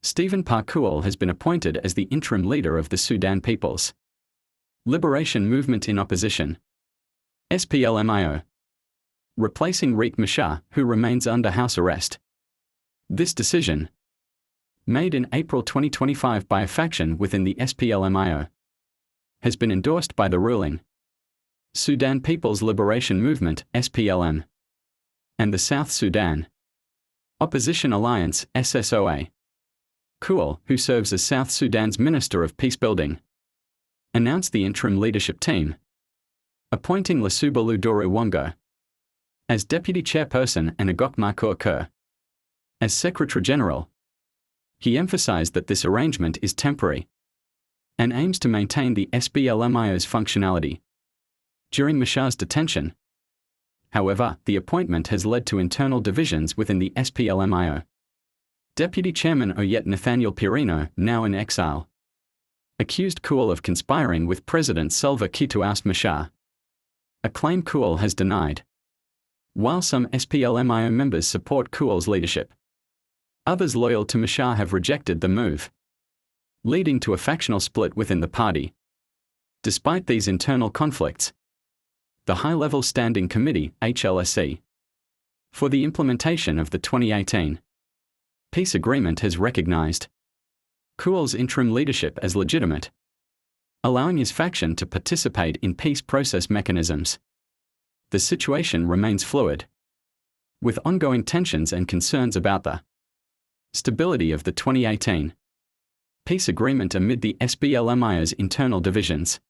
Stephen PHAR KUOL has been appointed as the interim leader of the Sudan People's Liberation Movement in Opposition, SPLMIO, replacing RIEK MACHAR, who remains under house arrest. This decision, made in April 2025 by a faction within the SPLMIO, has been endorsed by the ruling Sudan People's Liberation Movement (SPLM) and the South Sudan Opposition Alliance (SSOA). KUOL, who serves as South Sudan's Minister of Peacebuilding, announced the interim leadership team, appointing Lesubolu Duru Wongo as Deputy Chairperson and Agok Marcour Kerr as Secretary General. He emphasized that this arrangement is temporary and aims to maintain the SPLMIO's functionality during Machar's detention. However, the appointment has led to internal divisions within the SPLMIO. Deputy Chairman Oyet Nathaniel Pirino, now in exile, accused KUOL of conspiring with President Salva Kiir to oust Machar, a claim KUOL has denied. While some SPLMIO members support KUOL's leadership, others loyal to Machar have rejected the move, leading to a factional split within the party. Despite these internal conflicts, the High-Level Standing Committee (HLSC) for the implementation of the 2018 peace agreement has recognized KUOL's interim leadership as legitimate, allowing his faction to participate in peace process mechanisms. The situation remains fluid, with ongoing tensions and concerns about the stability of the 2018 peace agreement amid the SPLMIO's internal divisions.